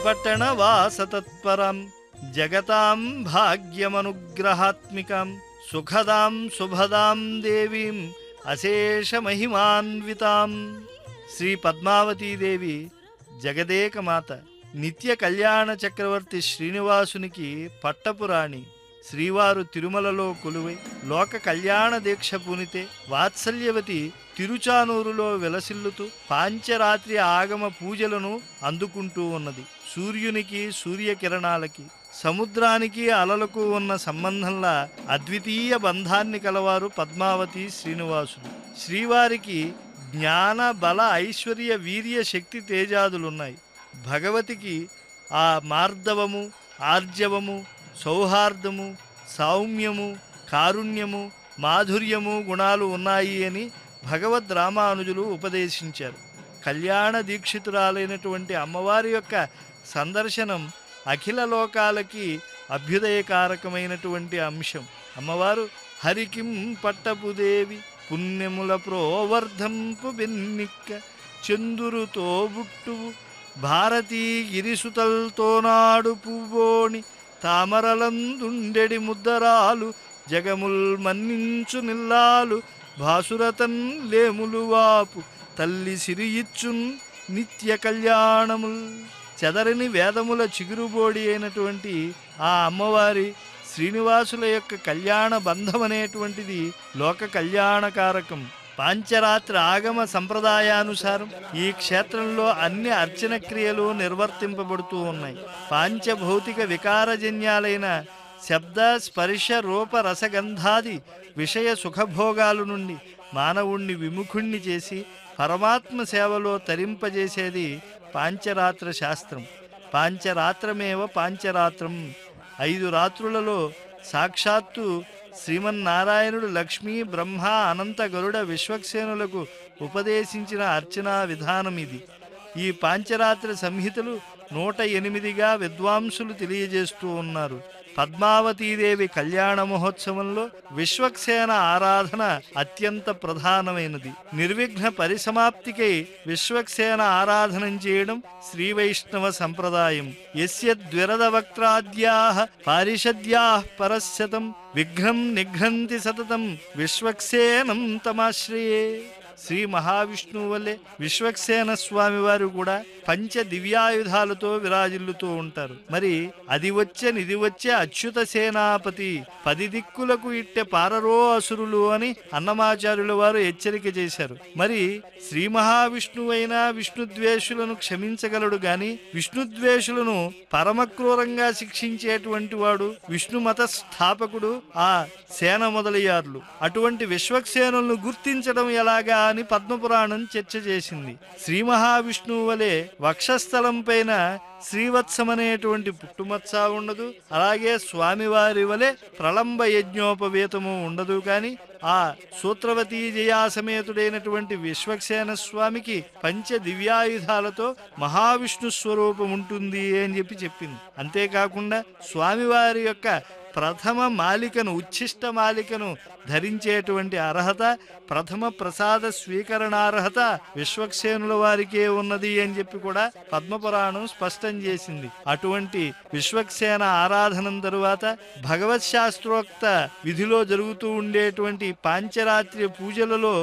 పట్టణ వాసతత్పరం జగతాం భాగ్యమనుగ్రహాత్మికం సుఖదాం శుభదాం దేవీం అశేష మహిమాన్వితాం. శ్రీ పద్మావతీదేవి జగదేకమాత, నిత్య కళ్యాణ చక్రవర్తి శ్రీనివాసునికి పట్టపురాణి. శ్రీవారు తిరుమలలో కొలువై లోక కళ్యాణ దీక్ష పూనితే వాత్సల్యవతి తిరుచానూరులో విలసిల్లుతూ పాంచరాత్రి ఆగమ పూజలను అందుకుంటూ ఉన్నది. సూర్యునికి సూర్యకిరణాలకి సముద్రానికి అలలకు ఉన్న సంబంధంలా అద్వితీయ బంధాన్ని కలవారు పద్మావతి శ్రీనివాసులు. శ్రీవారికి జ్ఞాన బల ఐశ్వర్య వీర్య శక్తి తేజాదులున్నాయి. భగవతికి ఆ మార్దవము ఆర్జవము సౌహార్దము సౌమ్యము కారుణ్యము మాధుర్యము గుణాలు ఉన్నాయి అని భగవద్ రామానుజులు ఉపదేశించారు. కళ్యాణ దీక్షితురాలైనటువంటి అమ్మవారి యొక్క సందర్శనం అఖిల లోకాలకి అభ్యుదయకారకమైనటువంటి అంశం. అమ్మవారు హరికిం పట్టపుదేవి పుణ్యముల ప్రోవర్ధంపు బెన్నిక్క చందురుతో బుట్టువు భారతీ గిరిసుతల్తోనాడు పువ్వోణి తామరలందుండెడి ముద్దరాలు జగముల్ మన్నించు నిల్లాలు భాసురతన్ లేములు వాపు తల్లి సిరియిచ్చున్ నిత్య కళ్యాణముల్. చెదరని వేదముల చిగురుబోడి అయినటువంటి ఆ అమ్మవారి శ్రీనివాసుల యొక్క కళ్యాణ బంధం అనేటువంటిది లోక కళ్యాణకారకం. పాంచరాత్రి ఆగమ సంప్రదాయానుసారం ఈ క్షేత్రంలో అన్ని అర్చన క్రియలు నిర్వర్తింపబడుతూ ఉన్నాయి. పాంచభౌతిక వికారజన్యాలైన శబ్ద స్పర్శ రూప రసగంధాది విషయ సుఖభోగాల నుండి మానవుణ్ణి విముఖుణ్ణి చేసి పరమాత్మ సేవలో తరింపజేసేది పాంచరాత్ర శాస్త్రం. పాంచరాత్రమేవ పాంచరాత్రం. 5 రాత్రులలో సాక్షాత్తు శ్రీమన్నారాయణుడు లక్ష్మీ బ్రహ్మ అనంత గరుడ విశ్వక్సేనులకు ఉపదేశించిన అర్చనా విధానం ఇది. ఈ పాంచరాత్రి సంహితలు 108గా విద్వాంసులు తెలియజేస్తూ ఉన్నారు. పద్మావతీదేవి కళ్యాణ మహోత్సవంలో విశ్వక్సేన ఆరాధన అత్యంత ప్రధానమైనది. నిర్విఘ్న పరిసమాప్తికై విశ్వక్సేన ఆరాధనం చేయడం శ్రీవైష్ణవ సంప్రదాయం. యస్య ద్విరద వక్త్రాద్యాః పారిషద్యాః పరశతం విఘ్నం నిఘ్నంతి సతతం విశ్వక్సేనం తమాశ్రయే. శ్రీ మహావిష్ణువు వల్లే విశ్వక్సేన స్వామి వారు కూడా పంచ దివ్యాయుధాలతో విరాజిల్లుతూ ఉంటారు. మరి అది వచ్చే నిధి వచ్చే అచ్యుత సేనాపతి 10 దిక్కులకు ఇట్టె పారరో అసురులు అని అన్నమాచార్యుల వారు హెచ్చరిక చేశారు. మరి శ్రీ మహావిష్ణువైనా విష్ణుద్వేషులను క్షమించగలడు గాని విష్ణుద్వేషులను పరమక్రూరంగా శిక్షించేటువంటి వాడు విష్ణుమత స్థాపకుడు ఆ సేన మొదలయ్యారులు. అటువంటి విశ్వక్సేనులను గుర్తించడం ఎలాగా అని పద్మపురాణం చర్చ చేసింది. శ్రీ మహావిష్ణువు వలె వక్షస్థలం పైన శ్రీవత్సమనేటువంటి పుట్టుమచ్చ ఉండదు. అలాగే స్వామివారి వలె ప్రళంబ యజ్ఞోపవేతము ఉండదు. కానీ ఆ సూత్రవతీ జయాసమేతుడైనటువంటి విశ్వక్సేన స్వామికి పంచ దివ్యాయుధాలతో మహావిష్ణు స్వరూపం ఉంటుంది అని చెప్పింది. అంతేకాకుండా స్వామివారి యొక్క ప్రథమ మాలికను ఉచ్ఛిష్ట మాలికను ధరించేటువంటి అర్హత ప్రథమ ప్రసాద స్వీకరణార్హత విశ్వక్సేనుల వారికే ఉన్నది అని చెప్పి కూడా పద్మపురాణం స్పష్టం చేసింది. అటువంటి విశ్వక్సేన ఆరాధనం తరువాత భగవత్ శాస్త్రోక్త విధిలో జరుగుతూ ఉండేటువంటి పాంచరాత్రి పూజలలో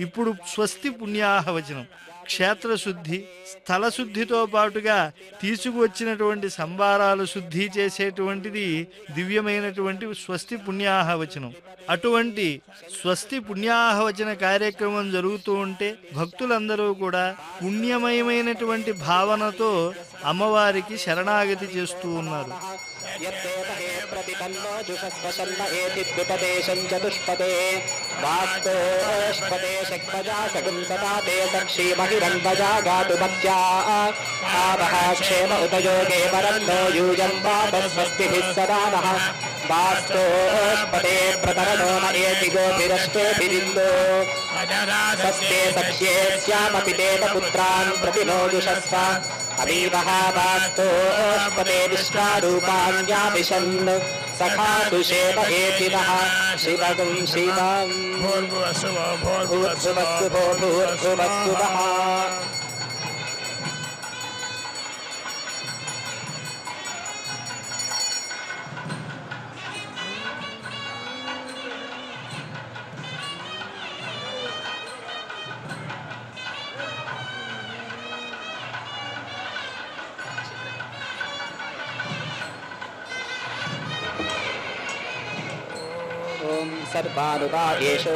ఇప్పుడు స్వస్తి పుణ్యాహవచనం క్షేత్రశుద్ధి స్థలశుద్ధితో పాటుగా తీసుకువచ్చినటువంటి సంభారాలు శుద్ధి చేసేటువంటిది దివ్యమైనటువంటి స్వస్తి పుణ్యాహవచనం. అటువంటి స్వస్తి పుణ్యాహవచన కార్యక్రమం జరుగుతూ ఉంటే భక్తులందరూ కూడా పుణ్యమయమైనటువంటి భావనతో అమ్మవారికి శరణాగతి చేస్తూ ఉన్నారు. క్షేమ ఉపయోగే వరన్నో యూయం స్వస్తిభిః సదా నః వాస్తోష్పదే ప్రతరణో నయేతి గోభిరష్టేభిరిందో సస్తే సఖ్యే స్యామపి దేవపుత్రాన్ ప్రతినోజుషస్వ అమీవః వాస్తోష్పదే విశ్వారూపాణ్యాభిషన్ సఖాతు శేవ ఏతినః శివగం శివం భూర్భువస్సు భూర్భువస్సు వః. सर्वानुगा एषो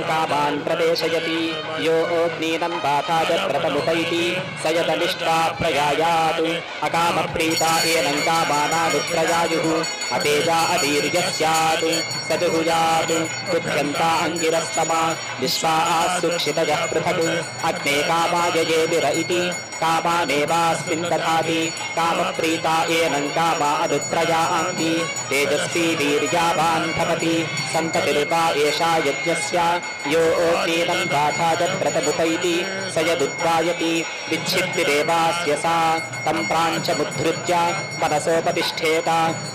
कामान् प्रवेशयति यो अग्नीनं पाठाय व्रतमुपैति स यदनिष्टा प्रयायातु अकामप्रीता एनं कामानानुप्रयायुः अतेजा अवीर्यः स्यात् स जुहुयात् तुभ्यन्ता अङ्गिरस्तमा विश्वा सुक्षितयः पृथक् अग्ने कामाय ये विर इति कामानेवास्मिन् दधाति कामप्रीता एनं कामा अनुप्रयान्ति तेजस्वी वीर्यावान् भवति सन्ततिरुता एषा यज्ञस्य यो अग्नीनं पाठाय व्रतमुपैति स यदुद्वायति विच्छित्तिरेवास्य सा तं प्राञ्चमुद्धृत्य मनसोपतिष्ठेत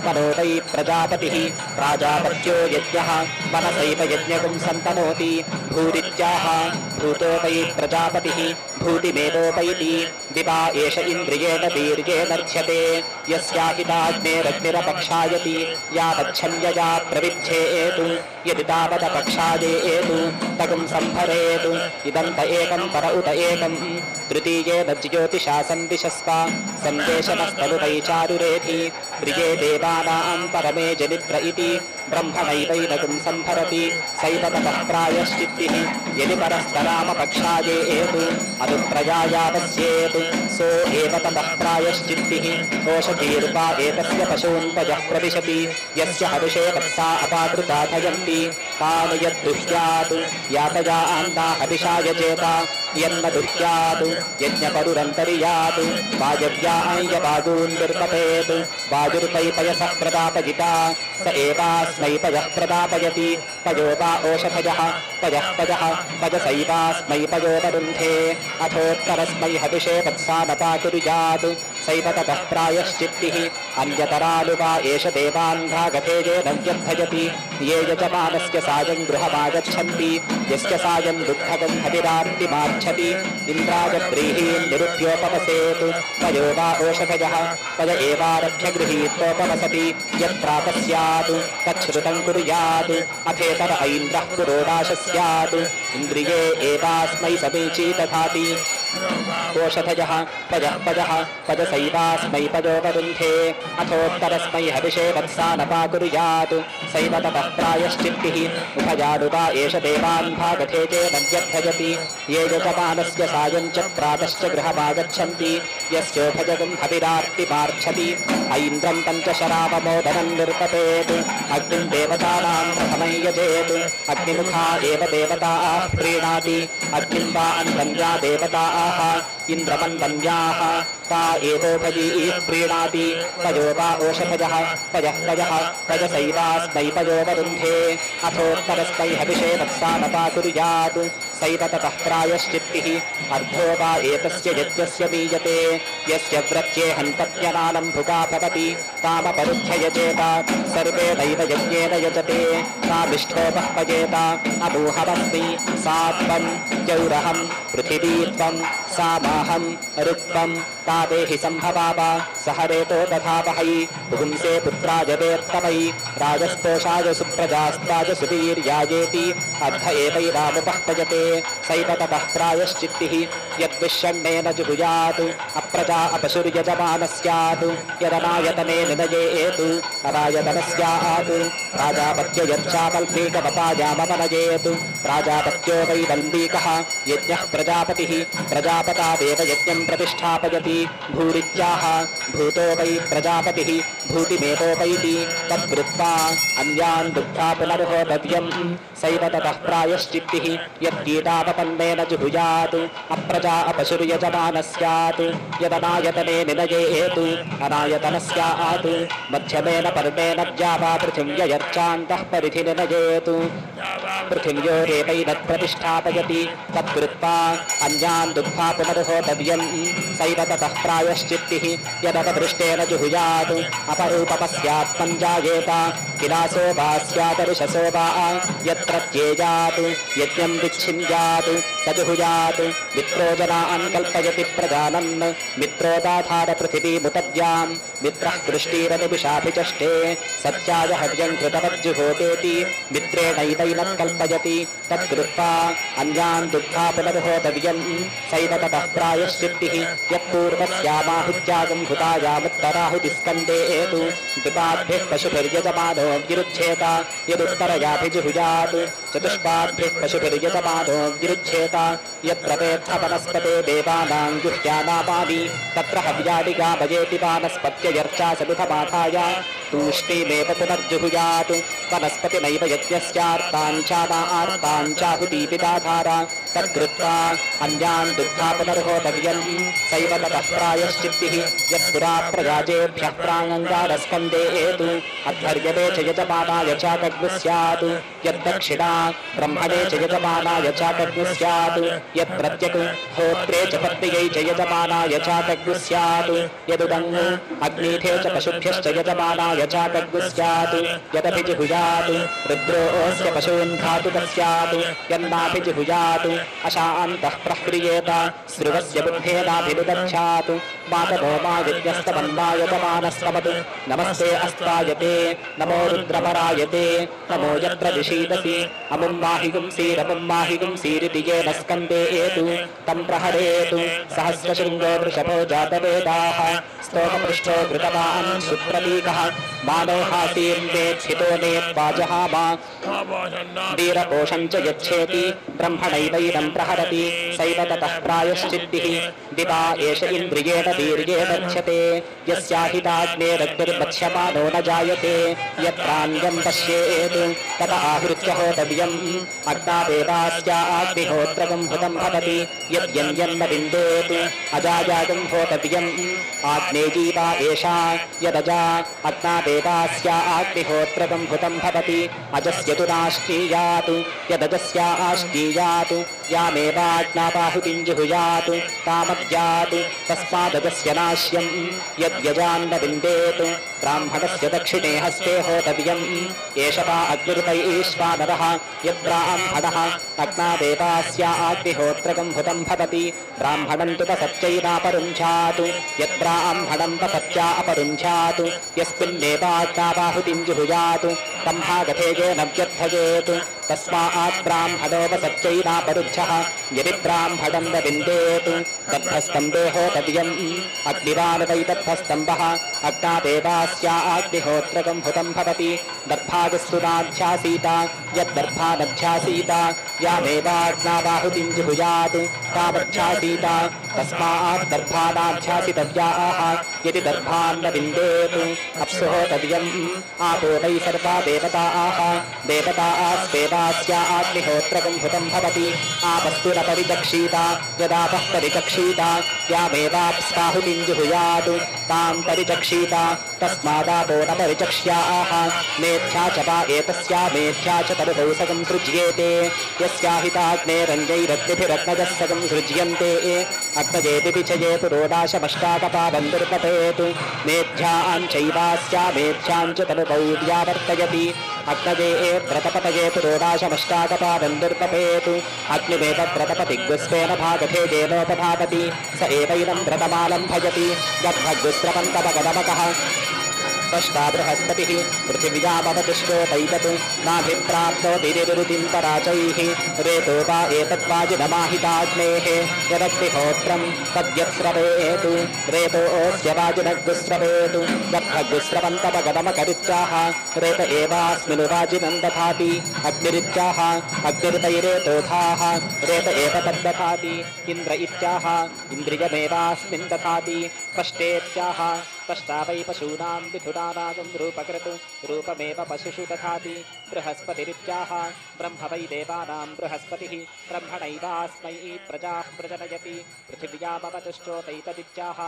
मनो वै प्रजापतिः प्राजापत्यो यज्ञः मनसैव यज्ञकं सन्तनोति भूरित्याह भूतो वै प्रजापतिः भूतिमेवोपैति दिवा एष इन्द्रियेण वीर्येण दर्श्यते यस्याहिताग्नेरग्निरपक्षायति यावच्छन्यया प्रविच्छेतु यदि तावदपक्षायेतु तगुं सम्भरेतु इदन्त एकं पर उत एकं तृतीयेन ज्योतिषा सन्दिशस्व सन्देशमस्तनुतै चारुरेधि प्रिये देवानां परमे जनित्र इति ब्रह्मणैवैनगुं सम्भरति सैव ततः प्रायश्चित्तिः यदि परस्तरामपक्षायेतु अनुप्रयायावस्येत् सो एव ततः प्रायश्चित्तिः ओषधीरूपा एतस्य पशून्पजः प्रविशति यस्य हविषे वत्सा अपाकृता धयन्ति तान् यद्दुह्यात् यातया अन्ना हविषा यजेत यन्न दुह्यात् यज्ञपरुरन्तर्यात् वायव्यायवागून् निर्पतेत् वायुर्पैपयसः प्रदापयिता स एवास्मै पयः प्रदापयति पयो वा ओषधयः पयः पयः पयसैवास्मै पयो वरुन्धे अथोत्तरस्मै हविषे वत्सानपाकुर्यात् सैव ततः प्रायश्चित्तिः अन्यतरानुवा एष देवान् भागधेयेन व्यर्थयति ये यजमानस्य सायं गृहमागच्छन्ति यस्य सायं दुग्धगं हविरार्तिमार्च्छति इन्द्राय व्रीहीन् निरुद्योपवसेत् पयो वा ओषधयः पय एवारभ्य गृहीत्वोपवसति यत्रापः स्यात् तच्छ्रुतं कुर्यात् अथेतर ऐन्द्रः पुरोडाश स्यात् इन्द्रिये एवास्मै समीची दधाति ओषधयः पयः पयः पयसैवास्मै पयो वरुन्धे अथोत्तरस्मै हविषे वत्सानपाकुर्यात् सैव ततः प्रायश्चित्तिः उभयानुवा एष देवान् भागधेयेन व्यर्थयति ये यजमानस्य सायं च प्रातश्च गृहमागच्छन्ति यस्योभजगं हविरार्तिमार्च्छति ऐन्द्रं पञ्चशरावमोदनं निर्पतेत् अग्निं देवतानां प्रथमं यजेत् अग्निमुखा एव देवताः प्रीणाति अग्निं वा अन्वन्या देवताः इन्द्रमन्वन्याः ता एवोभजीः प्रीणाति पयो वा ओषधयः पयः पयः पयसैवास्मै पयो वरुन्धे अथोत्तरस्मै हविषे वत्सानपाकुर्यात् सैव ततः प्रायश्चित्तिः अर्धो वा एतस्य यज्ञस्य मीयते यस्य व्रत्ये हन्तत्यनानं भुगा भवति तामपरुध्य यजेत सर्वेणैव यज्ञेन यजते तामिष्ठोपः पयेत अमूहमस्मि सात्वं जौरहं पृथिवीत्वं सामाहं रुक्तं तादेहि सम्भवाव सहरेतो दधावहै पुंसे पुत्राय वेत्तमै राजस्तोषाय सुप्रजास्ताय सुवीर्यायेति अर्ध एवैरामुपः पयते सैव ततः प्रायश्चित्तिः यद्विषण्णेन जुहुयात् अप्रजा अपशुर्यजमानः स्यात् यदनायतने निनयेत् अनायतनः स्यात् प्राजापत्ययच्चावल्मीकवपायामवनयेत् प्राजापत्यो वै वल्मीकः यज्ञः प्रजापतिः प्रजापतादेव यज्ञं प्रतिष्ठापयति भूरित्याह भूतो वै प्रजापतिः भूतिमेवोपैति तद्वृत्त्वा अन्यान् दुःखा पुनर्होतव्यम् सैव ततः प्रायश्चित्तिः यद्गीतावपन्नेन जुहुयात् अप्रजा अपशुर्यजमानः स्यात् यदनायतने निनयेत् अनायतनः स्यात् मध्यमेन पर्णेन द्यावा पृथिव्ययर्चान्तः परिधि निनयेत् पृथिव्योरेवैनत् प्रतिष्ठापयति तत्कृत्वा अन्यान् दुःखा पुनर्होतव्यम् सैव ततः प्रायश्चित्तिः यदपदृष्टेन जुहुयात् अपरूपः स्यात् पञ्जायेत विलासो वा स्यादरुषसो वा यत्र त्येयात् यज्ञं विच्छिन्द्यात् स जुहुयात् मित्रो जनान् कल्पयति प्रजानन् मित्रोदाधार पृथिवीमुतद्यां मित्रः कृष्टीरनिमिषाभिचष्टे सत्याय हव्यं कृतवज्जुहोतेति मित्रेणैवैनत् समर्पयति तत्कृत्वा अन्यान् दुःखा पुनर्होतव्यम् सैव ततः प्रायश्चित्तिः यत्पूर्वस्यामाहुत्यागं हुतायामुत्तराहुतिस्कन्धे हेतु द्विपाद्भिः पशुभिर्यजमानो विरुध्येत यदुत्तरयाभिजुहुयात् चतुष्पाद्भिः पशुभिर्यजमानो विरुध्येत यत्र वेत्थवनस्पते देवानां गुह्यानामानि तत्र हव्यादिगा भजेति वानस्पत्ययर्चा समिधमाधाय तूष्णीमेव पुनर्जुहुयात् वनस्पतिनैव यज्ञस्यार्ताञ्चाहुतीपिदाधार तत्कृत्वा अन्यान् दुःखा पुनर्होतव्यम् सैव ततः प्रायश्चित्तिः यत्पुरा प्रजाजेभ्यः प्राङङ्गारस्कन्धे हेतु अध्वर्यते च यजमानाय च कग्निः स्यात् यद्दक्षिणा ब्रह्मणे च यजमानाय च कग्निः स्यात् यत्प्रत्यक् होत्रे च पत्न्यै च यजमानाय च कग्निः स्यात् यदुदङ् अग्नीथे च पशुभ्यश्च यजमानाय च कग्निः स्यात् यदभिजिहुयात् रुद्रोऽस्य पशून् घातुकः स्यात् यन्नाभिजिहुयात् अशान्तः प्रह्रियेत स्रुवस्य बुद्धेनाभिनुदध्यात् मातभो मा यज्ञस्तवन्नायतमानस्तवत् नमस्ते अस्त्वायते नमो रुद्रपरायते नमो यत्र दिशीदसि अमुं माहिगुं सीरिति येन स्कन्दे एतु तं प्रहरेतु सहस्रशृङ्गो वृषभो जातवेदाः स्तोमपृष्ठो कृतवान् सुप्रतीकः मानोहासीर्नेत्स्थितो नेत्वाजहामा वीरकोशं च यच्छेति ब्रह्मणैवैनं प्रहरति सैव ततः प्रायश्चित्तिः दिवा एष इन्द्रियेण वीर्येण दक्ष्यते यस्याहिताग्नेरग्निर्मत्स्यमानो न जायते यत्रान्यं पश्येत् तत आहृत्य होतव्यम् अग्नादेवास्याग्निहोत्रगं हुतं भवति यद्यन्यन्न विन्देत् अजायागं होतव्यम् आग्नेयीवा एषा यदजा अग्नादेवास्याग्निहोत्रगं हुतं भवति अजस्य तु नाश्कीयात् यदजस्या आश्कीयात् यामेवाग्नाबाहुतिं जुहुयात् तामद्यात् तस्मादजस्य नाश्यम् यद्यजान्न विन्देत् ब्राह्मणस्य दक्षिणे हस्ते होतव्यम् एष वा अग्निरुपैश्वानरः यद्ब्राह्मणः अग्नादेवास्याग्निहोत्रगं हुतं भवति ब्राह्मणं तु तसत्यैनापरुञ्झात् यद्ब्राह्मणं तसत्या अपरुञ्झात् यस्मिन्नेवाग्नाबाहुतिं जुहुयात् तं भागधेयेन व्यर्थयेत् तस्मात् ब्राह्मणोपसत्यैनापरुच्छः यदि ब्राह्मणं न विन्देत् दग्धस्तम्भे होतव्यम् अग्निवान् वै दग्धस्तम्भः अग्नादेवास्याग्निहोत्रगं हुतं भवति दर्भागस्तु नाध्यासीत यद्दर्भानध्यासीत यामेवाग्नाबाहुतिं जुहुयात् तामध्यासीत तस्मात् दर्भानाध्यासितव्याः यदि दर्भान् न विन्देत् अप्सु होतव्यम् आपो वै सर्वा देवताः देवतास्तेवास्याग्निहोत्रगं हुतं भवति आपस्तु न परिचक्षीत यदापः परिचक्षीत यामेवाप्स्वाहुतिं जुहुयात् तां परिचक्षीत तस्मादापो न परिचक्ष्याः मेध्या च वा एतस्या मेध्या च तरुकौसकं सृज्येते यस्याहिताग्नेरञ्जैरग्निभिरग्नजः सकं सृज्यन्ते अग्नजेति विचये पुरोडाशमष्टाकपावन्तुर्पतेतु मेध्यां चैवास्या मेध्यां च तरुकौ व्यावर्तयति अग्नजे व्रतपतये पुरोडाशमष्टाकपावन्तुर्पतेतु अग्निमेव व्रतपतिग्स्वेन भागधेजेनोपधावति स एवैनं व्रतमालं भजति गर्भगुस्रवन्तपगदमकः स्पष्टा बृहस्पतिः पृथिव्यामवतिष्ठोपैतत् नाभिप्राप्नोतिरिरुतिं पराचैः रेतो वा एतद्वाजिनमाहिताग्नेः यदग्निहोत्रं तद्यत्स्रवेतु रेतोऽस्य वाजिनग्स्रवेतु गर्भगुस्रवन्तपगदमकरित्याः रेत एवास्मिन् वाजिनं दधाति अग्निरित्याह अग्निरितैरेतोधाः रेत एव तद्दधाति इन्द्र इत्याह इन्द्रियमेवास्मिन् दधाति स्पष्टेत्याह स्पष्टा वै पशूनां मिथुनानागं रूपकृत् रूपमेव पशुषु दधाति बृहस्पतिरित्याह ब्रह्म वै देवानां बृहस्पतिः ब्रह्मणैवास्मै प्रजाः प्रजनयति पृथिव्यामवतिष्ठोतैतदित्याह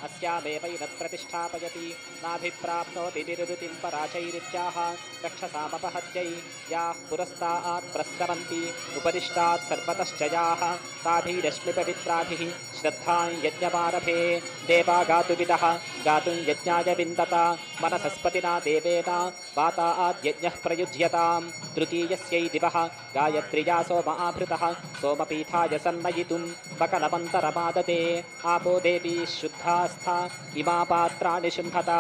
अस्यामेवैनं प्रतिष्ठापयति नाभिप्राप्नोति निरुतिं पराचैरित्याह रक्षसामपहत्यै याः पुरस्तात् प्रस्रवन्ति उपदिष्टात् सर्वतश्च याः ताभिरश्मिपवित्राभिः श्रद्धां यज्ञमारभे देवा गातुविदः गातुं यज्ञाय विन्दत मनसस्पतिना देवेन वाता आद्यज्ञः प्रयुज्यताम् तृतीयस्यै दिवः गायत्र्या सोम आवृतः सोमपीठाय सन्नयितुं बकलमन्तरमादते आपो देवी शुद्धास्था इमा पात्राणि शुन्धत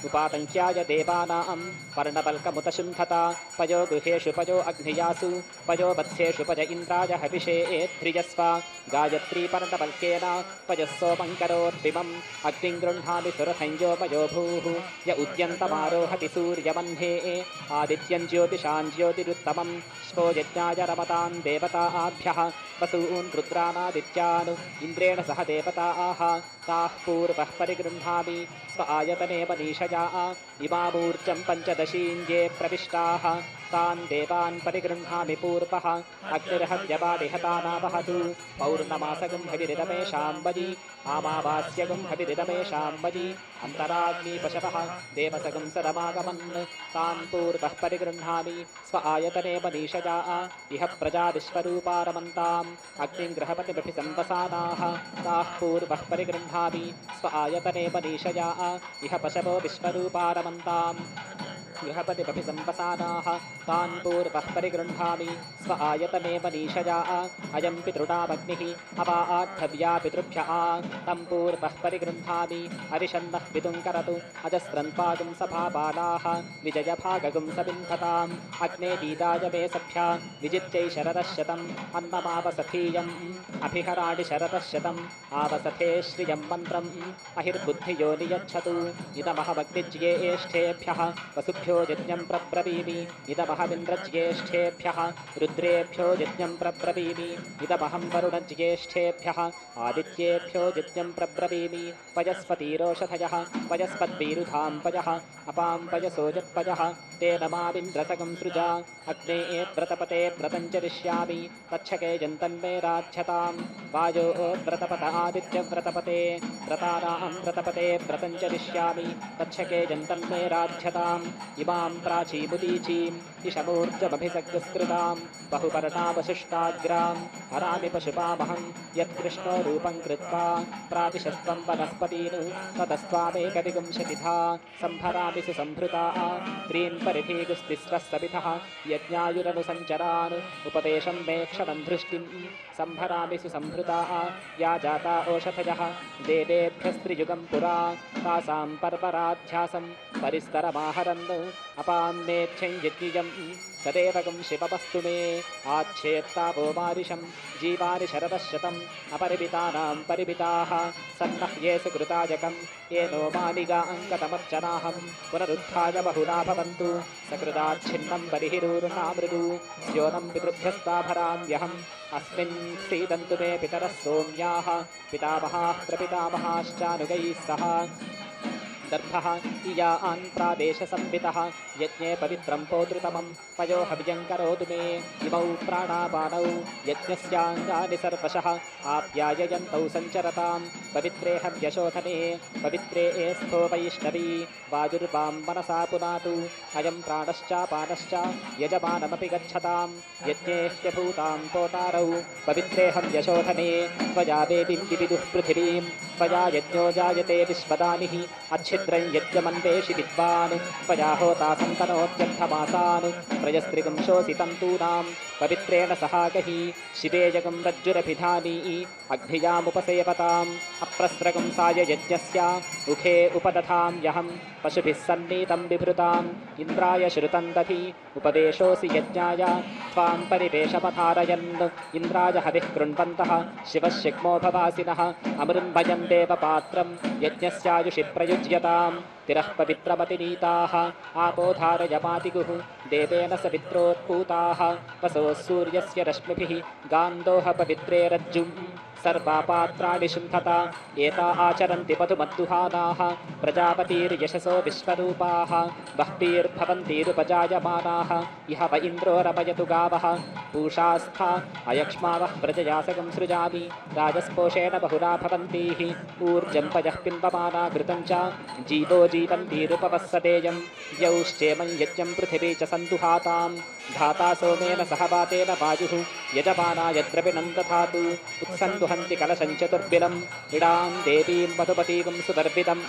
उपातङ्क्याय देवानां पर्णवल्कमुतशुन्धत पयो गृहेषु पयो अग्नियासु पयो वत्सेषु पय इन्द्राय हविषे ध्रियस्व गायत्री पर्णवल्केन पयः सोमं करोद्दिमम् अग्निं गृह्णामि सुरथञ्जो मयो भूः य उद्यन्तमारोहति सूर्यमह्ने आदित्यं ज्योतिषां ज्योतिरुत्तमं श्वो यज्ञाय रमतां देवताभ्यः वसून् रुद्रानादित्यान् इन्द्रेण सह देवताः ताः पूर्वः परिगृह्णामि स्व आयतने मनीषया इमामूर्जं पञ्चदशीं ये प्रविष्टाः तान् देवान् परिगृह्णामि पूर्वः अग्निर्हव्यवादिहतानावहतु पौर्णमासगं हविरिदमेषां वयि आमावास्यगं हविरिदमेषां वयि अन्तराग्नि पशवः देवसगं सदमागमन् तान् पूर्वः परिगृह्णामि स्व आयतने मनीषया इह प्रजा विश्वरूपा रमन्ताम् अग्निं गृहपतिमपि संवसानाः ताः पूर्वः परिगृह्णामि स्व आयतने मनीषया इह पशवो विश्वरूपा रमन्ताम् गृहपतिमपि संवसानाः तान् पूर्वः परिगृह्णामि स्व आयतने मनीषया अयं पितॄणामग्निः अवा आद्धव्या पितृभ्यः तं पूर्वः परिगृह्णामि अरिषन्नः पितुं करतु अजस्रन्पागुं सभाबालाः विजयभागगुं सबिन्धताम् अग्ने दीदाय मे सभ्या विजित्यै शरदशतम् अन्नमावसथीयम् अभिहराणि शरदशतम् आवसथे श्रियं मन्त्रम् अहिर्बुद्धियो नियच्छतु इदमहमग्निज्येष्ठेभ्यः वसुभ्यो यज्ञं प्रब्रवीमि इदमहमिन्द्रज्येष्ठेभ्यः रुद्रेभ्यो यज्ञं प्रब्रवीमि इदमहं वरुणज्येष्ठेभ्यः आदित्येभ्यो यज्ञं प्रब्रवीमि पयस्पतिरोषधयः पयस्पद्वीरुधां पयः अपां पयसो यत्पयः तेन मामिन्द्रसगं सृजा अग्ने व्रतपते व्रतं चरिष्यामि तच्छके यन्तन्मे राध्यतां वायो व्रतपत आदित्यव्रतपते व्रतानां व्रतपते व्रतं चरिष्यामि तच्छके यन्तन्मे राध्यताम् इमां प्राचीमुदीचीम् इषमूर्जमभिसग्स्कृतां बहुपर्णावशिष्टाग्रां हरामि पशुपामहं यत्कृष्णो रूपं कृत्वा प्रातिशस्त्वं वनस्पतीन् ततस्त्वामेकविंशतिधा संभरामि सुसम्भृता त्रीन् परिधीगुस्तिस्रः सविधः यज्ञायुरनुसञ्चरान् उपवेशं मे क्षणं धृष्टिं संभरामि सुसम्भृता या जाता ओषधयः देवेभ्यस्त्रियुगं पुरा तासां पर्वराध्यासं परिस्तरमाहरन् अपां नेच्छं यज्ञियं सदेवगं शिववस्तु मे आच्छेत्तापो मारिषं जीवानि शरदशतम् अपरिमितानां परिमिताः सन्नः ये सुकृताजकं येनो मानिगा अङ्कतमर्चनाहं पुनरुत्थाय बहुना भवन्तु सकृदाच्छिन्नं बलिहिरूर्णामृदु स्योनं पितृभ्यस्ताभराम्यहम् अस्मिन् सीदन्तु मे पितरः सोम्याः पितामहाः प्रपितामहाश्चानुगैः सह दर्भः इयान् प्रादेशसंवितः यज्ञे पवित्रं पोतृतमं पयो हव्यं करोतु मे इमौ प्राणापानौ यज्ञस्याङ्गानि सर्वशः आप्याययन्तौ सञ्चरतां पवित्रे हव्यशोधने पवित्रे स्थो वैष्णवी वायुर्वां मनसा पुनातु अयं प्राणश्चापानश्च यजमानमपि गच्छतां यज्ञे ह्यभूतां पोतारौ पवित्रे हव्यशोधने त्वया देवीं विविदुः पृथिवीं त्वया यज्ञो जायते विश्वदानिः अच्छिद्रं यज्ञमन्वेषि विद्वान् त्वया होता सन्तनोत्यर्थमासान् प्रयस्त्रिगं शोषितन्तूनां पवित्रेण सहाकः शिवेयगं रज्जुरभिधानी अग्नियामुपसेवताम् अप्रस्रगं साय यज्ञस्य मुखे उपदधाम्यहं पशुभिः सन्नीतं बिभृताम् इन्द्राय श्रुतं दधि उपवेशोऽसि यज्ञाय त्वां परिवेशमधारयन् इन्द्राय हविः कृण्वन्तः शिवशिग्मो भवासिनः अमृन्भयं देवपात्रं यज्ञस्यायुषि प्रयुज्यतां तिरः पवित्रमतिनीताः आपो धारयमातिगुः देवेन सवित्रोत्पूताः वसोः सूर्यस्य रश्मिभिः गान्धोः पवित्रे रज्जुं सर्वापात्राणि शुन्धता एता आचरन्ति पथुमद्दुहानाः प्रजापतिर्यशसो विश्वरूपाः बह्वीर्भवन्तीरुपजायमानाः इह व इन्द्रो रमयतु गावः पूषास्था अयक्ष्मावः प्रजयासगं सृजामि राजस्पोषेण बहुना भवन्तीः ऊर्जं पयः पिन्वमाना घृतं च जीवो जीवन्तीरुपवस्सतेयं यौश्चेमं यज्ञं पृथिवी च सन्दुहातां धाता सोमेन सह वातेन वायुः यजमानाय द्रविणं दधातु उत्सन्दुहन्ति कलशं चतुर्बिलम् इडां देवीं मधुपतीं सुदर्पितं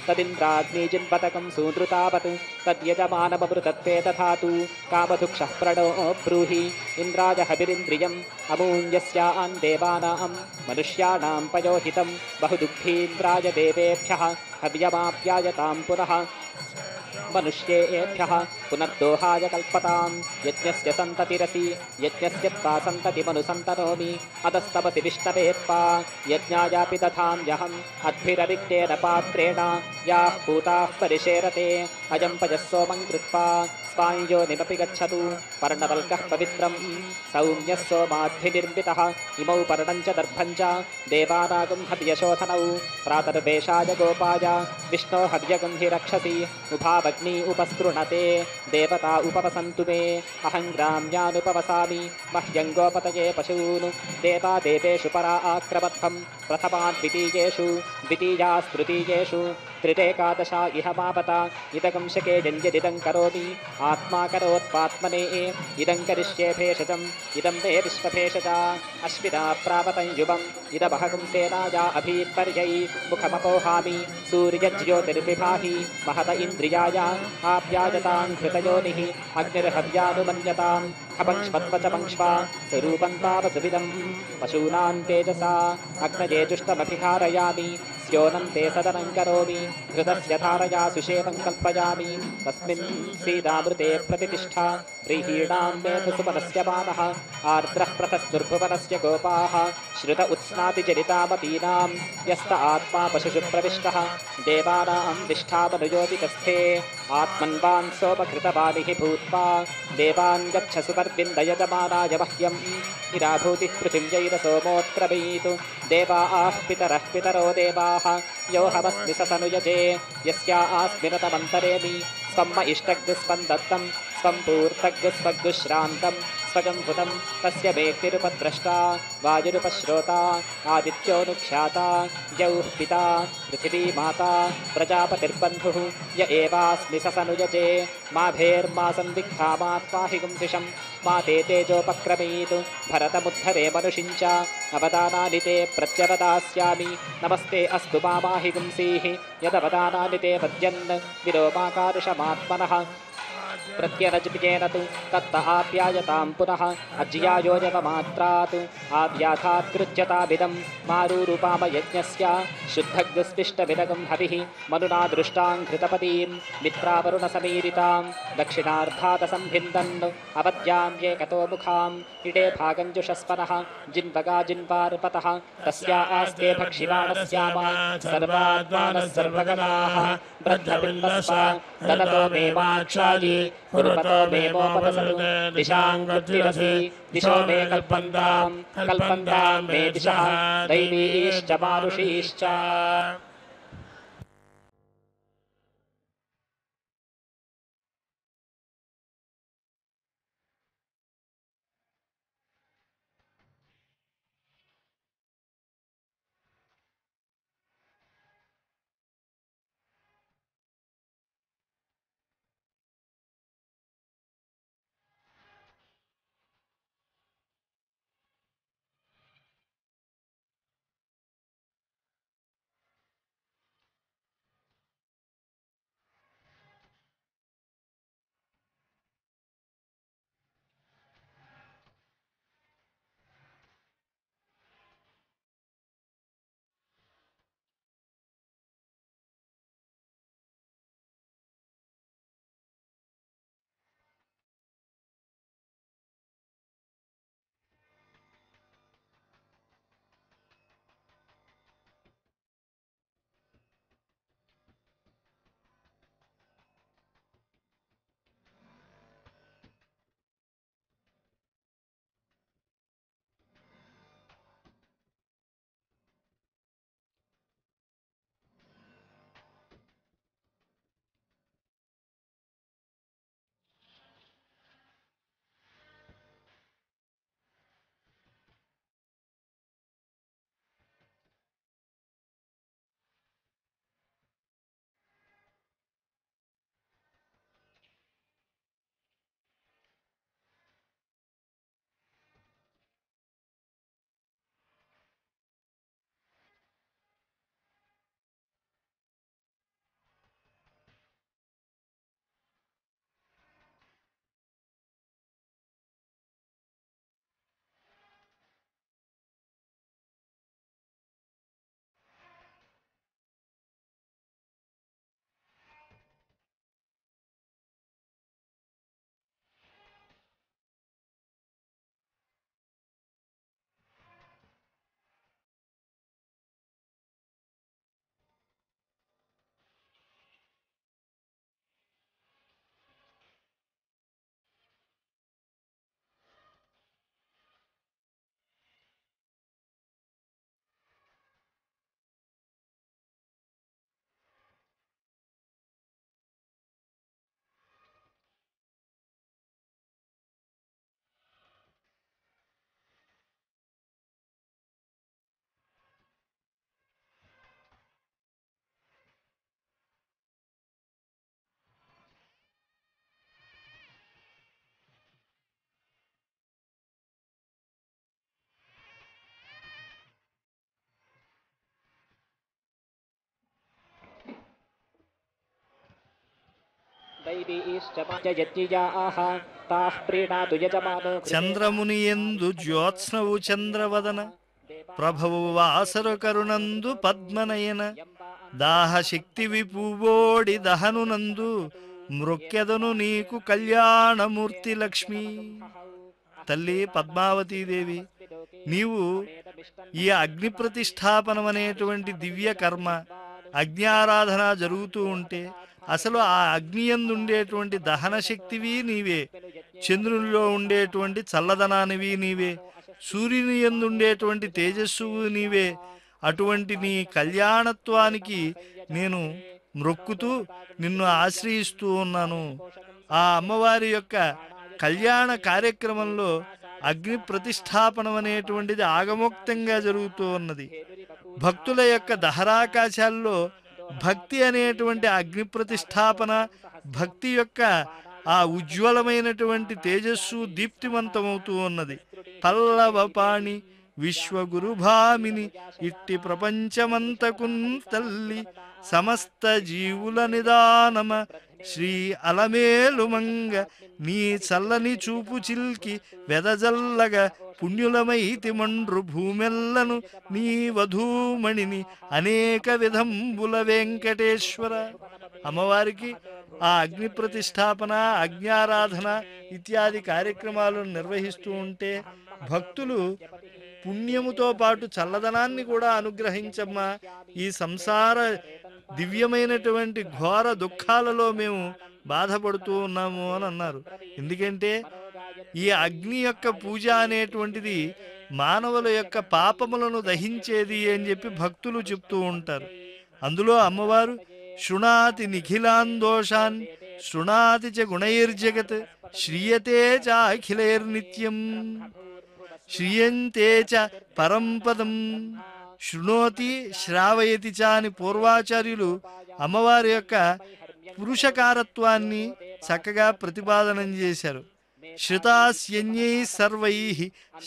तदिन्द्राग्निजिन्पतकं सूनृतावत् तद्यजमानममृतत्वे दधातु कामधुक्षः प्रणो ब्रूहि इन्द्राय हविरिन्द्रियम् अमूञ्यस्यान् देवानां मनुष्याणां पयोहितं बहुदुग्धीन्द्राय देवेभ्यः हव्यमाप्यायतां पुनः मनुष्येभ्यः पुनर्दोहाय कल्पतां यज्ञस्य सन्ततिरसि यज्ञस्य त्वा सन्ततिमनुसन्तनोमि अधस्तपसि विष्णवेत्पा यज्ञायापि दधाम्यहम् अद्भिररिक्तेन पात्रेण याः पूताः परिशेरते अयं पयः सोमं कृत्वा स्वाञ्योनिमपि गच्छतु पर्णवल्कः पवित्रं सौम्यः सोमाद्भिनिर्मितः इमौ पर्णं च दर्भं च देवानागं हव्यशोधनौ प्रातर्वेषाय गोपाय विष्णो हव्यगं हि रक्षसि उभावग्नि उपस्तृणते देवता उपवसन्तु मे अहं ग्राम्यानुपवसामि मह्यं गोपतये पशून् देवा देवेषु परा आक्रमत्वं प्रथमाद्वितीयेषु द्वितीयास्तृतीयेषु त्रिरेकादशा इह मापता इदगं शके यदिदं करोमि आत्मा करोत्पात्मने इदं करिष्ये भेषजम् इदं मे विश्वभेषजा अश्विना प्रावतं युवम् इदमहगं सेनाया अभीत्पर्यै मुखमपोहामि सूर्यज्योतिर्विभाहि महत इन्द्रियाय आप्यायतां घृतयोनिः अग्निर्हव्यानुमन्यतां खपक्ष्मत्वचपङ्क्ष्वा स्वरूपं तावसुविदं पशूनां तेजसा अग्नये जुष्टमभिहारयामि स्योनं ते सदनं करोमि घृतस्य धारया सुषेवं कल्पयामि तस्मिन् सीतामृते प्रतिष्ठा व्रीहीणां मेधसुमनस्य बाणः आर्द्रः प्रथस्तुर्भुवनस्य गोपाः श्रुत उत्स्नातिचरितामतीनां यस्त आत्मा पशुषु प्रविष्टः देवानां निष्ठामनुयोजितस्थे आत्मन्वान् सोपकृतवानिः भूत्वा देवान् गच्छ सुपर्विन्दयजमानाय मह्यम् इराभूतिः पृथिव्यैरसोमोऽत्रवीतु देवा आः पितरः पितरो देवाः यो हवस्मि ससनुयजे यस्या आस्मिनतमन्तरेमि स्वम्म इष्टग्स्वं दत्तं स्वं पूर्तग्स्वग्श्रान्तं स्वगं भुतं तस्य वेक्तिरुपद्रष्टा वायुरुपश्रोता आदित्योऽनुख्याता द्यौः पिता पृथिवी माता प्रजापतिर्बन्धुः य एवास्मि ससनुयजे मा भेर्मा संविग्धा मा त्वाहि गुंसिषं मा ते तेजोपक्रमीतु भरतमुद्धरे मनुषिञ्च अवदानानि ते प्रत्यवदास्यामि नमस्ते अस्तु मामाहि गुंसीः यदवदानानि ते पद्यन् विलोमाकारुषमात्मनः प्रत्यनजपिकेन तु तत्त आप्यायतां पुनः अज्यायोजनमात्रात् आव्याधात्कृत्यताभिदं मारूरुपामयज्ञस्य शुद्धग्स्पिष्टविदगं हविः मनुना दृष्टां घृतपतीं मित्रावरुणसमीरितां दक्षिणार्धातसम्भिन्दन् अवद्यां एकतो मुखाम् इडे भागञ्जुषस्पनः जिन्वगा जिन्वार्पतः तस्या आस्ते भक्षिवाणस्यामा सर्वात्मानः सर्वगणाः ब्रद्धबिन्दस्व ददतो मे वाक्षायि कुरुपतो मे मोपदसतु दिशाङ्गतिरसि दिशो मे कल्पन्तां मे दिशः दैवीश्च मानुषीश्च చంద్రముని యందు జ్యోత్స్నవు చంద్రవదన ప్రభవు వాసర కరుణందు పద్మనయన దాహశక్తి విపువోడి దహనునందు మృక్కెదను నీకు కళ్యాణమూర్తి లక్ష్మి. తల్లి పద్మావతీదేవి, నీవు ఈ అగ్ని ప్రతిష్టాపనం అనేటువంటి దివ్య కర్మ అగ్ని జరుగుతూ ఉంటే అసలు ఆ అగ్నియందు ఉండేటువంటి దహన శక్తివి నీవే, చంద్రునిలో ఉండేటువంటి చల్లదనానివి నీవే, సూర్యుని యందు ఉండేటువంటి తేజస్సువు నీవే. అటువంటి నీ కళ్యాణత్వానికి నేను మ్రొక్కుతూ నిన్ను ఆశ్రయిస్తూ ఉన్నాను. ఆ అమ్మవారి యొక్క కళ్యాణ కార్యక్రమంలో అగ్ని ప్రతిష్టాపనం అనేటువంటిది ఆగమోక్తంగా జరుగుతూ ఉన్నది. భక్తుల యొక్క దహరాకాశాల్లో భక్తి అనేటువంటి అగ్ని ప్రతిష్టాపన, భక్తి యొక్క ఆ ఉజ్వలమైనటువంటి తేజస్సు దీప్తిమంతమవుతూ ఉన్నది. పల్లవపాణి విశ్వగురుభామిని ఇట్టి ప్రపంచమంతకున్ తల్లి సమస్త జీవుల నిదానమ శ్రీ అలమేలుమంగ నీ చల్లని చూపు చిల్కి వెదజల్లగా పుణ్యులమైతి మండ్రు భూమెల్లను నీ వధూమణిని అనేక విధంబుల వెంకటేశ్వర. అమ్మవారికి ఆ అగ్ని ప్రతిష్టాపన, అగ్నారాధన ఇత్యాది కార్యక్రమాలను నిర్వహిస్తూ ఉంటే భక్తులు పుణ్యముతో పాటు చల్లదనాన్ని కూడా అనుగ్రహించమ్మా, ఈ సంసార దివ్యమైనటువంటి ఘోర దుఃఖాలలో మేము బాధపడుతూ ఉన్నాము అని అన్నారు. ఎందుకంటే ఈ అగ్ని యొక్క పూజ అనేటువంటిది మానవుల యొక్క పాపములను దహించేది అని చెప్పి భక్తులు చెప్తూ ఉంటారు. అందులో అమ్మవారు శృణాతి నిఖిలాందోషాన్ శృణాతి చ గుణైర్జగత్ శ్రీయతే చ అఖిలైర్నిత్యం శ్రీయంతే చ పరంపదం శృణోతి శ్రావయతి చ అని పూర్వాచార్యులు అమ్మవారి యొక్క పురుషకారత్వాన్ని చక్కగా ప్రతిపాదనం చేశారు. శ్రుతాస్యన్యై సర్వైః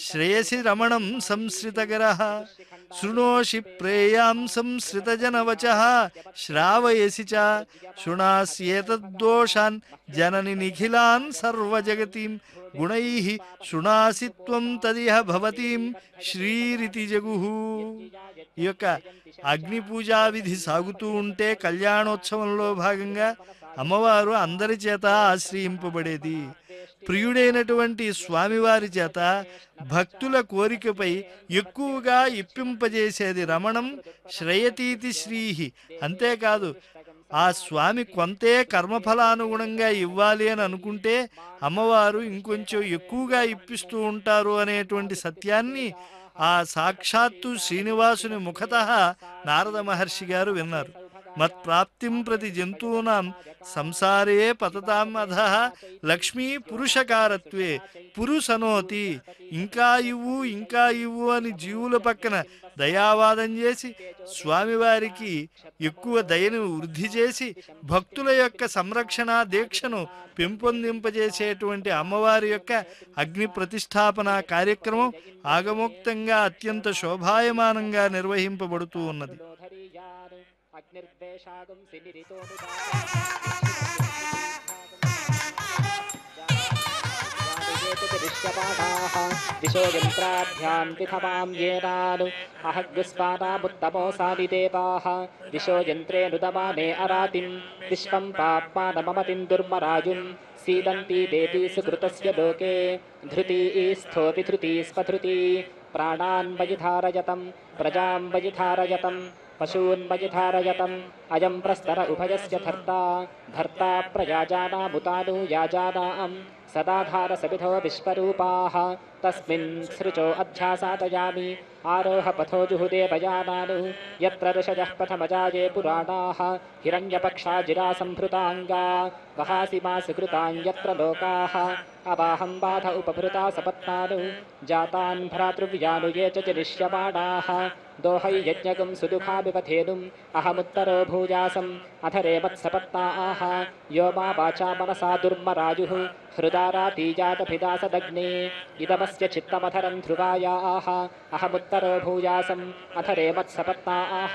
శ్రేయసి రమణం సంశ్రితగరః శృణోషి ప్రేయాం సంశ్రితజనవచః శ్రావయసి చ శృణాస్యేతద్దోషాన్ జనని నిఖిలాన్ సర్వజగతిం గుణైః శృణాసి త్వం తదిహ భవతీం శ్రీరితి జగుః. ఈ యొక్క అగ్ని పూజా విధి సాగుతూ ఉంటే కళ్యాణోత్సవంలో భాగంగా అమ్మవారు అందరి చేత ఆశ్రయింపబడేది. ప్రియుడైనటువంటి స్వామివారి చేత భక్తుల కోరికపై ఎక్కువగా ఇప్పింపజేసేది. రమణం శ్రయతీతి శ్రీహి. అంతేకాదు ఆ స్వామి కొంతే కర్మఫలానుగుణంగా ఇవ్వాలి అని అనుకుంటే అమ్మవారు ఇంకొంచెం ఎక్కువగా ఇప్పిస్తూ ఉంటారు అనేటువంటి సత్యాన్ని ఆ సాక్షాత్తు శ్రీనివాసుని ముఖతః నారద మహర్షి గారు విన్నారు. మత్ప్రాప్తిం ప్రతి జంతూనాం సంసారే పతతాం అధః లక్ష్మీ పురుషకారత్వే పురుషనోతి. ఇంకా ఇవ్వు ఇంకా ఇవ్వు అని జీవుల పక్కన దయావాదం చేసి స్వామివారికి ఎక్కువ దయను వృద్ధి చేసి భక్తుల యొక్క సంరక్షణ దీక్షను పెంపొందింపజేసేటువంటి అమ్మవారి యొక్క అగ్ని ప్రతిష్టాపన కార్యక్రమం ఆగమోక్తంగా అత్యంత శోభాయమానంగా నిర్వహింపబడుతూ ఉన్నది. దిశో యంత్రాభ్యాం విధవాం యేనాను అహగ్స్పాదాముత్తమోసాదిదేవాః దిశో యంత్రేనుదమానే అరాతిం విశ్వం పాప్మానమమతిం దుర్మరాజుం సీదంతి దేవీ సుకృతస్య లోకే ధృతీ స్థోపి ధృతీ స్పధృతీ ప్రాణాన్ మయి ధారయతం ప్రజాం మయి ధారయతం పశూన్ మయి ధారయతం అయం ప్రస్తర ఉభయస్య ధర్తా ధర్తా ప్రయాజానాముతాను యాజానాం సదాధార సవిధో విశ్వరూపాః తస్మిన్ సృచో అధ్యాసాదయామి ఆరోహ పథో జుహుదేవయానాను యత్ర ఋషయః పథమజాయే పురాణాః హిరణ్యపక్షా జిరాసంభృతాంగా వహాసి మాసి కృతాం యత్ర లోకాః అవాహం బాధ ఉపభృతా సపత్నాను జాతాన్ భ్రాతృవ్యాను ఏ చ జనిష్యమాణాః దోహై యజ్ఞగం సుదుఖాభిపథేనుం అహముత్తరో భూయాసం అధరే మత్సపత్నాః యో మా వాచా మనసా దుర్మరాజుః హృదారాతీజాతభిదాసదగ్నే ఇదమస్య చిత్తమధరం ధ్రువాయాః అహముత్తరో భూయాసం అధరే మత్సపత్నాః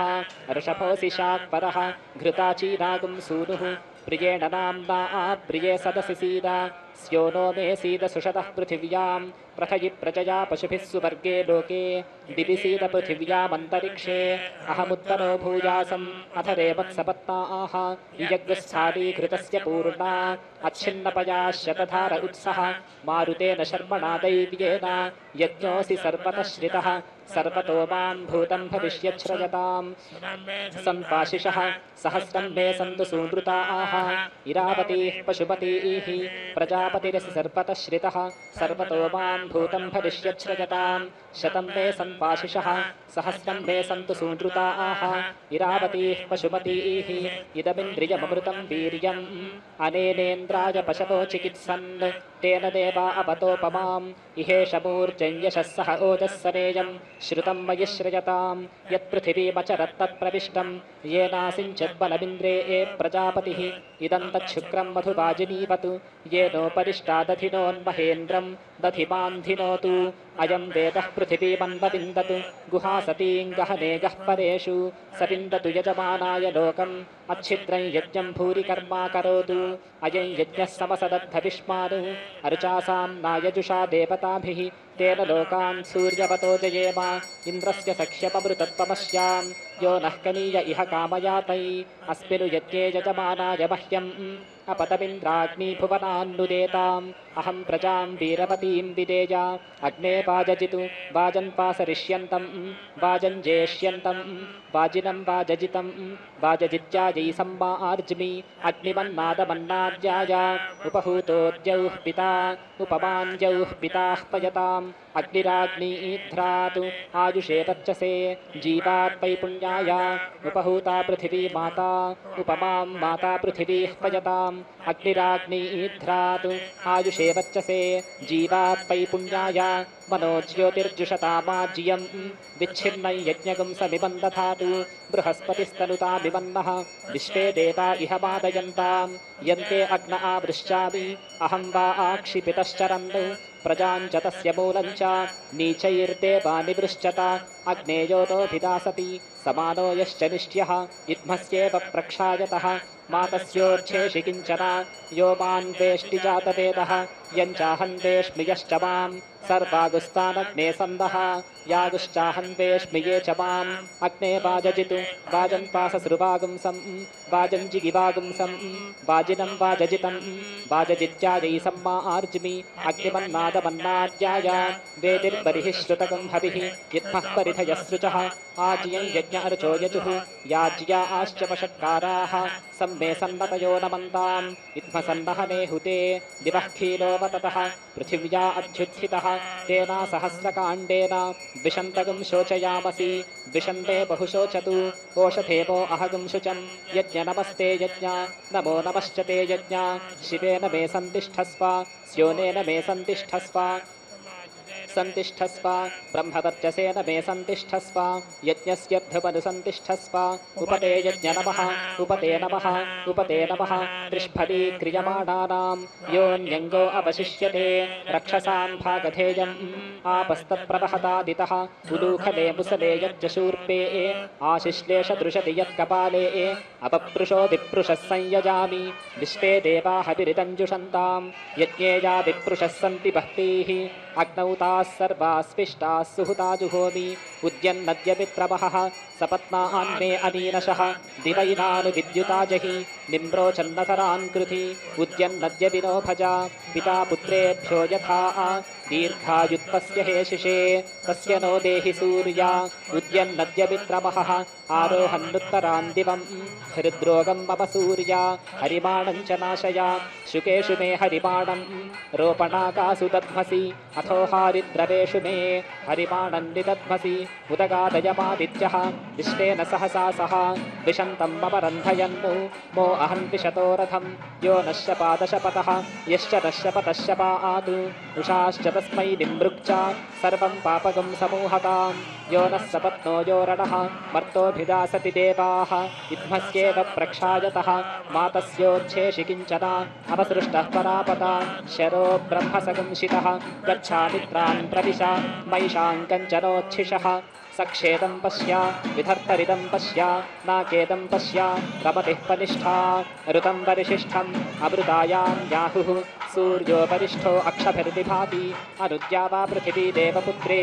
ఋషభోసి శాక్పరః ఘృతాచీనాగం సూనుః प्रियेण नाम्ना प्रिये सदसि सीद स्यो नो मे सीद सुषतः पृथिव्यां प्रथयि प्रजया पशुभिः सुवर्गे लोके दिवि सीद पृथिव्यामन्तरिक्षे अहमुत्तरो भूयासम् अथ रेवत्सपत्नाः यज्ञस्थानीकृतस्य पूर्णा अच्छिन्नपया शतधार उत्सः मारुतेन शर्मणा दैव्येन यज्ञोऽसि सर्वतः श्रितः सर्वतो मां भूतं भविष्यच्छ्रयताम् सम्पाशिषः सहस्रं मे सन्तु सूनृताः इरावतीः पशुपतीः प्रजापतिरसि सर्वतः श्रितः सर्वतो मां भूतं भविष्यच्छ्रयताम् शतं मे सम्पाशिषः सहस्रं मे सन्तु सूनृताः इरावतीः पशुपतीः इदमिन्द्रियममृतं वीर्यम् अनेनेन्द्राय पशवो चिकित्सन् तेन देवा अवतोपमाम् इहेष मूर्जन्यशः सह ओजस्सनेयम् श्रुतं मयि श्रयतां यत्पृथिवीमचरत्तत्प्रविष्टं येनासिञ्चद्बलमिन्द्रे प्रजापतिः इदं तच्छुक्रं मधुवाजिनीवतु येनोपरिष्टा दधिनोन्महेन्द्रं दधिमान्धिनोतु अयं वेदः पृथिवीमन्वविन्दतु गुहासतीं गहने गह्परेषु सविन्दतु यजमानाय लोकम् अच्छिद्रं यज्ञं भूरि कर्मा करोतु अयं यज्ञः समसदद्धविष्मानु अर्चासां नायजुषा देवताभिः तेन लोकान् सूर्यवतो जयेम इन्द्रस्य सख्यममृतत्वमस्यां यो नः कनीय इह कामयातै अस्मिनु यज्ञे यजमानाय मह्यम् अपतमिन्द्राग्निभुवनान्नुदेताम् अहं प्रजां वीरवतीं विदेय अग्ने वाजजितु वाजन्पासरिष्यन्तं वाजञ्जेष्यन्तं वाजिनं वाजजितं वाजजित्यायै सम्मार्ज्मि अग्निमन्नादमन्नाद्याय उपहूतोद्यौः पिता उपमान्यौः पिताः पयताम् अग्निराग्नीध्रातु आयुषे वर्चसे जीवात्मै पुण्याय उपहूता पृथिवी माता उपमां माता पृथिवीः पयताम् अग्निराग्नीध्रातु आयुषे वर्चसे जीवात्मै पुण्याय मनोज्योतिर्जुषतामाज्यं विच्छिन्नं यज्ञगं समिमं दधातु बृहस्पतिस्तनुतामिमन्नः विश्वे देवा इह वादयन्तां यन्ते अग्न आवृश्चामि अहं वा आक्षिपितश्चरन् प्रजाञ्च तस्य मूलञ्च नीचैर्देवा निवृश्चत अग्नेयोनोभिदासति समानो यश्च निष्ट्यः इद्मस्येव प्रक्षायतः मातस्योर्च्छेषि किञ्चन यो मान् वेष्टि जातवेदः यञ्चाहं वेश्मि यश्च मां सर्वागुस्तानग्ने सन्दः यागुश्चाहं वेश्मि ये च माम् अग्ने वाजजितु वाजन्पाससृवागुंसं वाजञ्जिगिवागुंसं वाजिनं वाजजितं वाजजित्यायै सम्मा आर्ज्मि अग्निमन्नादमन्नाद्याय वेदिर्बरिः श्रुतगं हविः इद्मः परिधयसृचः आज्यं यज्ञ अर्चो यजुः याज्या आश्चपषट्काराः सम्मे सन्नतयो नमन्ताम् इद्मसन्नहने हुते दिवः क्षीणोवततः पृथिव्या अध्युत्थितः तेना सहस्रकाण्डेन द्विषन्तगं शोचयामसि द्विषन्ते बहुशोचतु ओषधेवो अहगं शुचं यज्ञ नमस्ते यज्ञ नमो नमश्च ते यज्ञ शिवेन मे सन्तिष्ठस्व स्योनेन मे सन्तिष्ठस्व सन्तिष्ठस्व ब्रह्मवर्चसेन मे सन्तिष्ठस्व यज्ञस्य ध्रुवनुसन्तिष्ठस्व उपते यज्ञ नमः उपते नमः उपते नमः त्रिष्फली क्रियमाणानां योऽन्यङ्गो अवशिष्यते रक्षसां भागधेयम् आपस्तत्प्रवहतादितः उलूखले मुसले यज्जशूर्पे आशिश्लेषदृशति यत्कपाले अपपृशो विप्रुषः संयजामि विश्वे देवाः विरितञ्जुषन्तां यज्ञे या विप्रुषः सन्ति बह्वीः अग्नौ ताः सर्वाः स्विष्टाः सुहुता जुहोमि उद्यन्नद्यमित्रमहः सपत्नान् मे अनीनशः दिवैनानुविद्युता जहि निम्रोचन्नतरान् कृधि उद्यन्नद्य विनो भजा पिता पुत्रेभ्यो यथा दीर्घायुत्पस्य हेशिषे तस्य नो देहि सूर्या उद्यन्नद्यमित्रमहः आरोहन्नुत्तरान् दिवम् हृद्रोगं मम सूर्या हरिमाणं च नाशया शुकेषु मे हरिमाणं रोपणाकासु दध्मसि अथो हारिद्रवेषु मे हरिमाणं निदध्मसि उदगादयमादित्यः विश्वेन सहसा सह विशन्तं मम रन्धयन्नु मो अहं विशतो रथं यो नश्यपादशपतः यश्च नश्यपतश्यपातु उषाश्च तस्मै निमृक्च सर्वं पापगं समूहतां यो नः सपत्नो यो रणः मर्तोऽभिदासति देवाः इद्मस्येव प्रक्षायतः मातस्योच्छेषि किञ्चन अपसृष्टः परापता शरो ब्रह्मसगंशितः गच्छामित्रान् प्रविश मैषां कञ्चनोच्छिषः सक्षेदं पश्य विधर्तरिदं पश्य नाकेदं पश्य रमतिः पनिष्ठा ऋतं परिशिष्टम् अमृतायां याहुः सूर्योपरिष्ठो अक्षभिर्दिभाति अनुद्या वा पृथिवी देवपुत्रे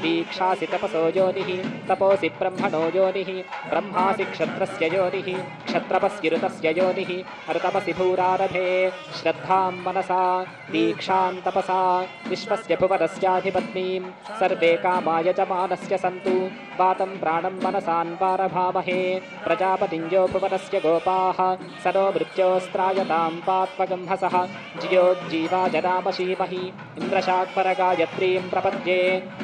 दीक्षासि तपसो योनिः तपोसि ब्रह्मणो योनिः ब्रह्मासि क्षत्रस्य योनिः क्षत्रपसि ऋतस्य योनिः ऋतपसि भूरारभे श्रद्धां मनसा दीक्षां तपसा विश्वस्य भुवनस्याधिपत्नीं सर्वे कामा यजमानस्य सन्तु वातं प्राणं मनसान् वारभामहे प्रजापतिं यो भुवनस्य गोपाः सनो मृत्योस्त्रायतां पात्वगंहसः जियोज्जीवा जनामशीमहि इन्द्रशाक्वरगायत्रीं प्रपद्ये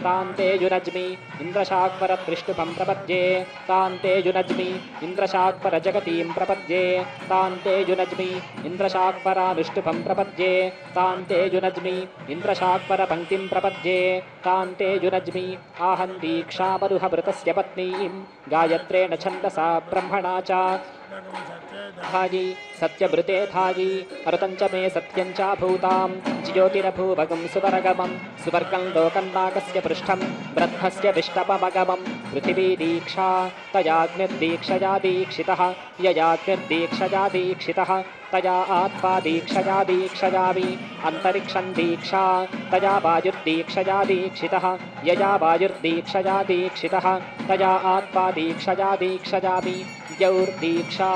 तान्ते युनज्मि इन्द्रशाक्वरत्रिष्टुभं प्रपद्ये तान्ते युनज्मि इन्द्रशाक्वरजगतीं प्रपद्ये तान्ते युनज्मि इन्द्रशाक्वरानुष्टुभं प्रपद्ये तान्ते युनज्मि इन्द्रशाक्वरपङ्क्तिं प्रपद्ये तान्ते युनज्मि आहं दीक्षामरुहमृतस्य पत्नीं गायत्रेण छन्दसा ब्रह्मणा च धायि सत्यमृते धायि अरुतं च मे सत्यं च भूतां ज्योतिरभूवगं सुवर्गमं सुवर्गं लोकन्नाकस्य पृष्ठं ब्रह्मस्य विष्टपमगमं पृथिवी दीक्षा तयाग्निर्दीक्षया दीक्षितः ययाग्निर्दीक्षया दीक्षितः तया आत्मा दीक्षया दीक्षयामि अन्तरिक्षं दीक्षा तया वायुर्दीक्षया दीक्षितः यया वायुर्दीक्षया दीक्षितः तया आत्मा दीक्षया दीक्षयामि द्यौर्दीक्षा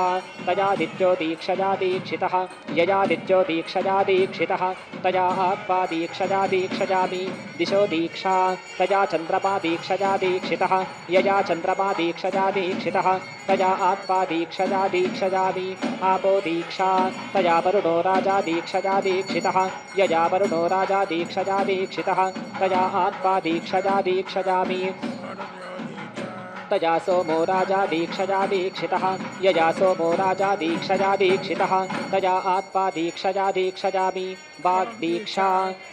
तयादित्यो दीक्षया दीक्षितः ययादित्यो दीक्षया दीक्षितः तया आत्मा दीक्षया दीक्षयामि दिशो दीक्षा तया चन्द्रमा दीक्षया दीक्षितः यया चन्द्रमा दीक्षया दीक्षितः तया आत्मा दीक्षया दीक्षयामि आपो दीक्षा तया वरुणो राजा दीक्षया दीक्षितः यया वरुणो राजा दीक्षया दीक्षितः तया आत्मा दीक्षया दीक्षयामि तया सोमो राजा दीक्षया दीक्षितः यया सोमो राजा दीक्षया दीक्षितः तया आत्मा दीक्षया दीक्षयामि वाग्दीक्षा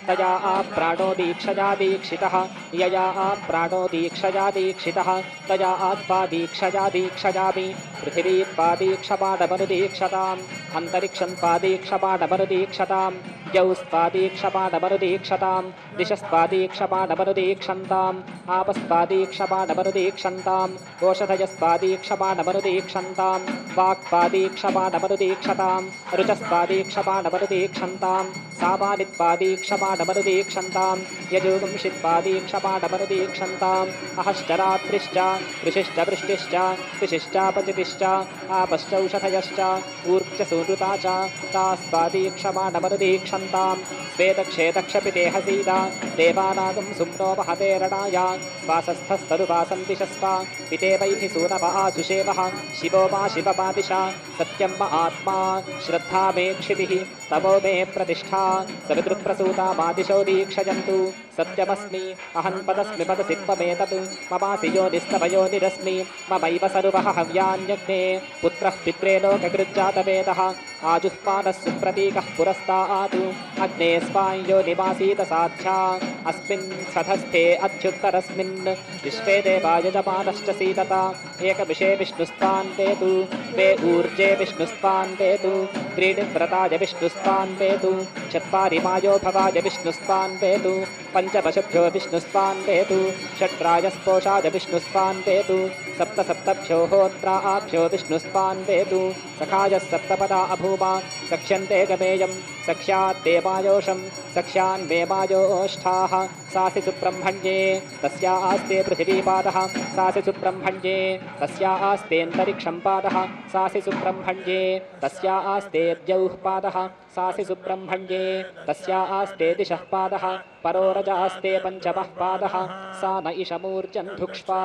तया आप्राणो दीक्षया दीक्षितः यया आप्राणो दीक्षया दीक्षितः तया आत्मा दीक्षया दीक्षयामि पृथिवी त्वादीक्षमाणमनुदीक्षताम् अन्तरिक्षं त्वादीक्षमाणमनुदीक्षताम् द्यौस्त्वादीक्षमाणमनुदीक्षताम् दिशस्त्वादीक्षमाणमनुदीक्षन्ताम् आपस्त्वादीक्षमाणमनुदीक्षन्ताम् ओषधयस्त्वादीक्षमाणमनुदीक्षन्ताम् वाक्त्वादीक्षमाणमनुदीक्षताम् रुचस्त्वादीक्षमाणमनुदीक्षन्ताम् सामानित्वादीक्षमाणमनुदीक्षन्ताम् यजुगुंषित्वादीक्षमाणमनुदीक्षन्ताम् अहश्चरात्रिश्च ऋषिश्च वृष्टिश्च कृषिश्चापचितिश्च आपश्चौषधयश्च ऊर्जसूनुता च तास्त्वादीक्षमाणमनुदीक्षन्ताम् श्वेतक्षेतक्षपिते हसीदा देवानागं सुम्नो महतेरणाय स्वासस्थस्तरुवासं दिशस्व पिते वैधि सूनव आसुषेवः शिवो मा शिवमादिशा सत्यं म आत्मा श्रद्धा मे क्षितिः तमो मे प्रतिष्ठा सवितृप्रसूता मादिशो दीक्षयन्तु सत्यमस्मि अहं पदस्मि पदसि त्वमेतत् ममासि योनिस्तवयोनिरस्मि ममैव सर्वः हव्यान्यग्ने पुत्रः पित्रे लोककृज्जातवेदः आजुह्मानः सुप्रतीकः पुरस्तात् अग्ने स्वायोनिमासीत साध्या अस्मिन् सधस्थे अध्युत्तरस्मिन् विश्वे देवा यजमानश्च सीदता एकविषे विष्णुस्त्वान् वेतु द्वे ऊर्जे विष्णुस्त्वान् वेतु त्रीणि व्रताय विष्णुस्त्वान् वेतु चत्वारि मायो भवाय विष्णुस्त्वान् वेतु पञ्चपशुभ्यो विष्णुस्त्वान् वेतु षट्राजस्पोषाय विष्णुस्त्वान् वेतु सप्तभ्यो होत्राभ्यो विष्णुस्त्वान् वेतु सखायः सप्तपदा अभूमा सख्यन्ते गमेयं सख्यात्ते मायोषं सख्यान् मे मायोष्ठाः सासि सुब्रह्मण्ये तस्या आस्ते पृथिवीपादः सासि सुब्रह्मण्ये तस्या आस्तेऽन्तरिक्षं पादः सासि सुब्रह्मण्ये तस्या आस्ते द्यौः पादः सासि सुब्रह्मण्ये तस्या आस्ते दिशः पादः परो रजास्ते पञ्चमः पादः सा न इषमूर्जन्धुक्ष्वा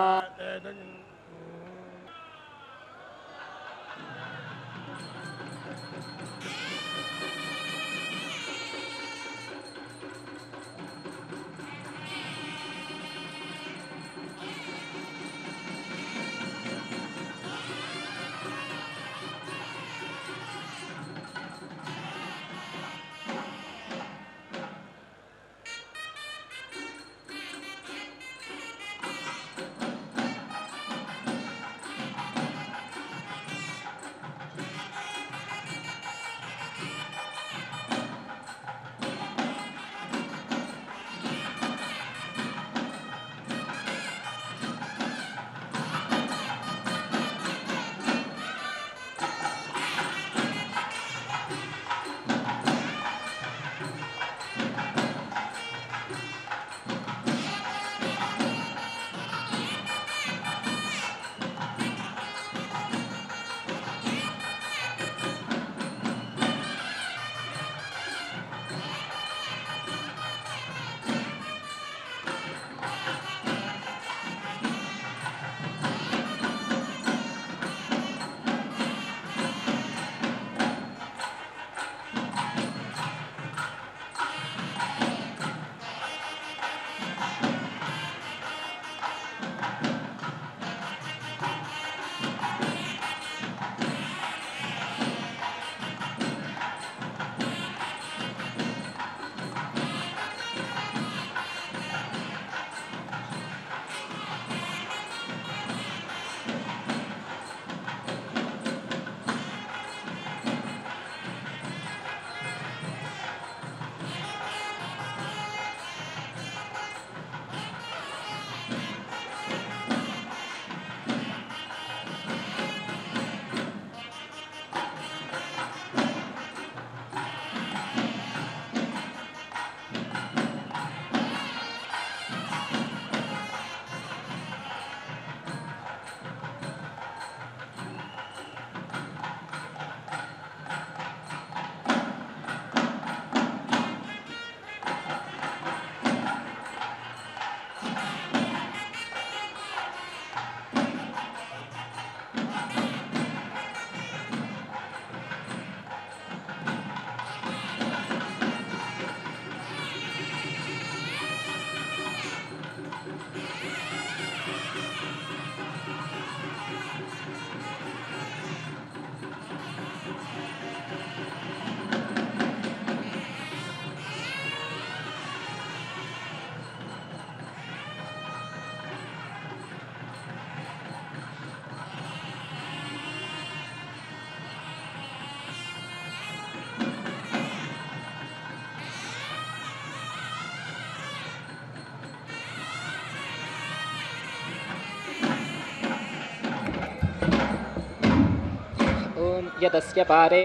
यतस्य पारे